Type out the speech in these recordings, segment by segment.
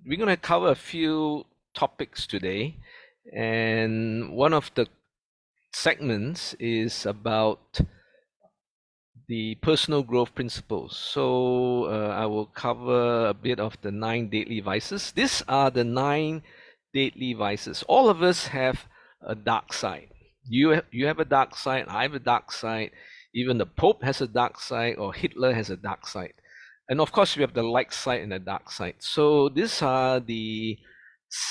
we're going to cover a few topics today, and one of the segments is about the personal growth principles. So I will cover a bit of the 9 deadly vices. These are the 9 deadly vices. All of us have a dark side. You have a dark side. I have a dark side. Even the Pope has a dark side, or Hitler has a dark side. And of course, we have the light side and the dark side. So these are the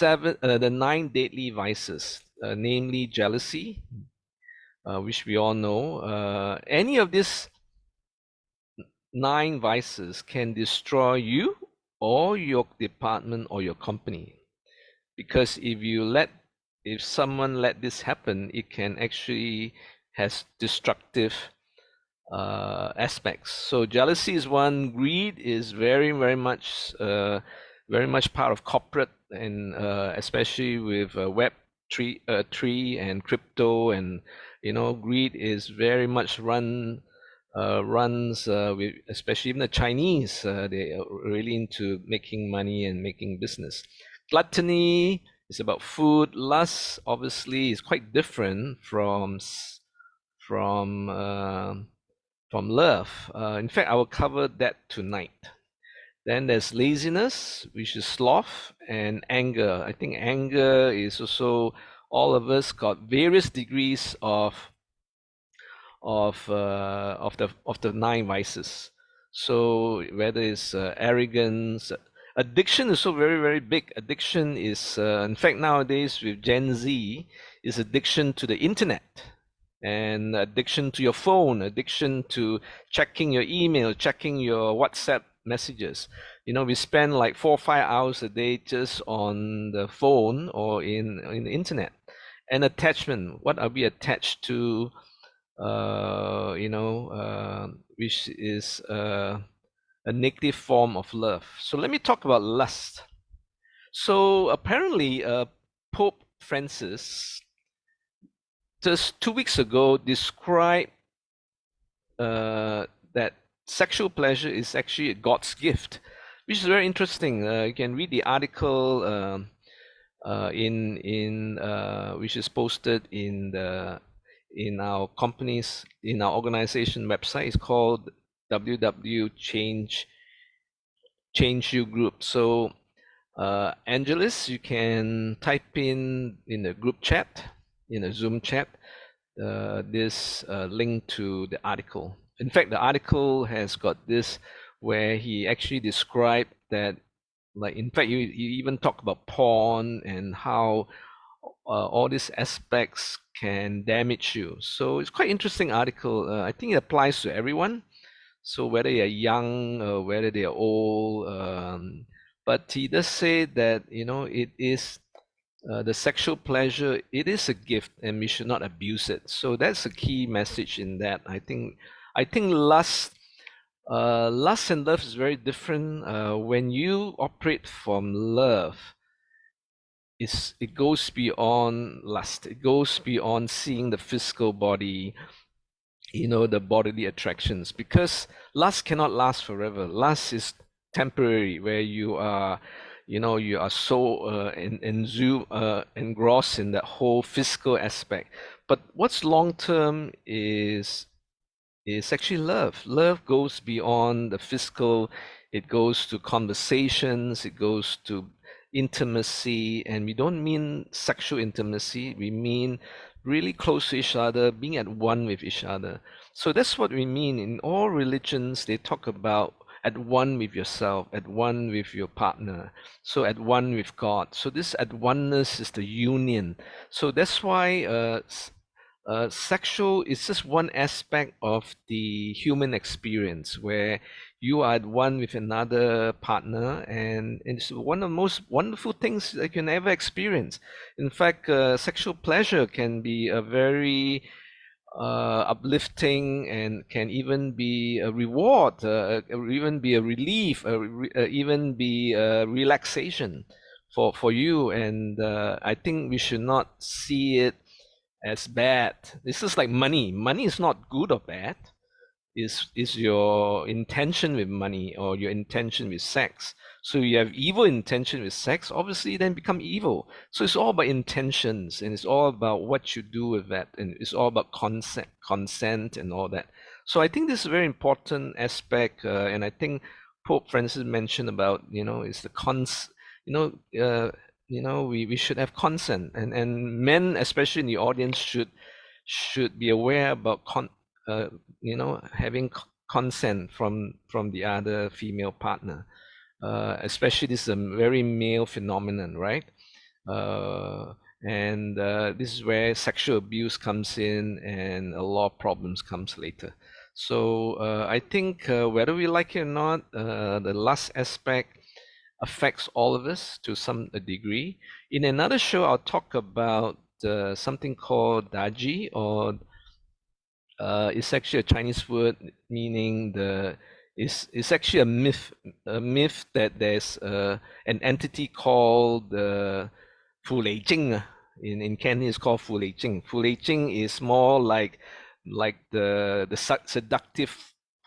9 deadly vices, namely jealousy, which we all know. Any of these 9 vices can destroy you or your department or your company, because if someone let this happen, it can actually has destructive aspects. So jealousy is one. Greed is very much part of corporate, and especially with Web3 and crypto, and greed is very much runs with, especially even the Chinese. They are really into making money and making business. Gluttony is about food. Lust obviously is quite different from love. In fact, I will cover that tonight. Then there's laziness, which is sloth, and anger. I think anger is also, all of us got various degrees of the 9 vices. So whether it's arrogance, addiction is so very big. Addiction is, in fact, nowadays with Gen Z, is addiction to the internet, and addiction to your phone, addiction to checking your email, checking your WhatsApp messages. We spend like 4 or 5 hours a day just on the phone or in the internet. And attachment, what are we attached to? Which is a negative form of love. So let me talk about lust. So apparently, Pope Francis just 2 weeks ago described that sexual pleasure is actually God's gift, which is very interesting. You can read the article which is posted in our organization website. It's called www Change You Group. So Angeles, you can type in the group chat, in a Zoom chat, this link to the article. In fact, the article has got this where he actually described that, like, in fact, you even talk about porn and how all these aspects can damage you. So it's quite interesting article. I think it applies to everyone. So whether you're young or whether they are old, but he does say that it is the sexual pleasure. It is a gift, and we should not abuse it. So that's a key message in that. I think lust and love is very different. When you operate from love, it goes beyond lust. It goes beyond seeing the physical body, the bodily attractions, because lust cannot last forever. Lust is temporary, where you are so engrossed in that whole physical aspect. But what's long term is actually love. Love goes beyond the physical. It goes to conversations. It goes to intimacy, and we don't mean sexual intimacy. We mean really close to each other, being at one with each other. So that's what we mean. In all religions, they talk about at one with yourself, at one with your partner, so at one with God. So this at oneness is the union. So that's why sexual is just one aspect of the human experience, where you are at one with another partner, and it's one of the most wonderful things that you can ever experience. In fact, sexual pleasure can be a very uplifting, and can even be a reward, or even be a relief, even be a relaxation for you. And I think we should not see it as bad. This is like money. Money is not good or bad. Is your intention with money or your intention with sex. So you have evil intention with sex, obviously then become evil. So it's all about intentions, and it's all about what you do with that, and it's all about consent and all that. So I think this is a very important aspect, and I think Pope Francis mentioned about, is the you know, we should have consent, and men, especially in the audience, should be aware about having consent from the other female partner. Especially this is a very male phenomenon, right? And this is where sexual abuse comes in, and a lot of problems comes later. So I think whether we like it or not, the last aspect affects all of us to some degree. In another show, I'll talk about something called daji, or it's actually a Chinese word meaning it's actually a myth that there's an entity called Fu Lei Jing. In Canton, it's called Fu Lei Jing. Fu Lei Jing is more like the seductive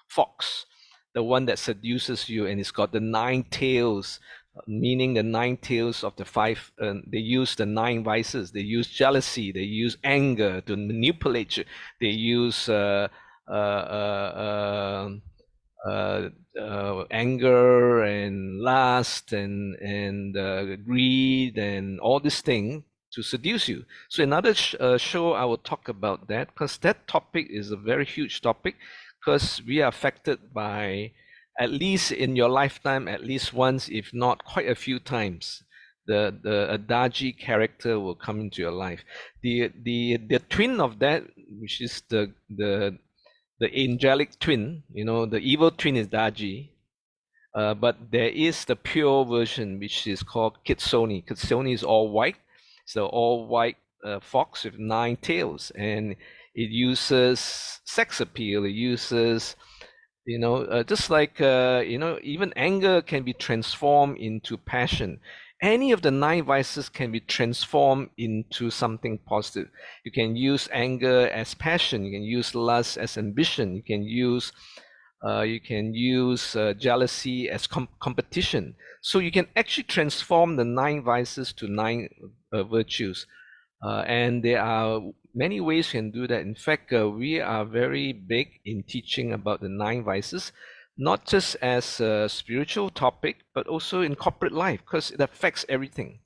fox, the one that seduces you, and it's got the 9 tails, meaning the 9 tails of the five. They use the 9 vices. They use jealousy. They use anger to manipulate you. They use anger and lust and greed and all these things to seduce you. So another show I will talk about that, because that topic is a very huge topic, because we are affected by, at least in your lifetime, at least once, if not quite a few times, the Adaji character will come into your life. The twin of that, which is the angelic twin, the evil twin is Daji, but there is the pure version, which is called Kitsoni. Kitsoni is all white. It's the all white fox with 9 tails, and it uses sex appeal. It uses, just like, even anger can be transformed into passion. Any of the 9 vices can be transformed into something positive. You can use anger as passion. You can use lust as ambition. You can use jealousy as competition. So you can actually transform the 9 vices to 9 virtues. And there are many ways you can do that. In fact, we are very big in teaching about the 9 vices, not just as a spiritual topic, but also in corporate life, because it affects everything.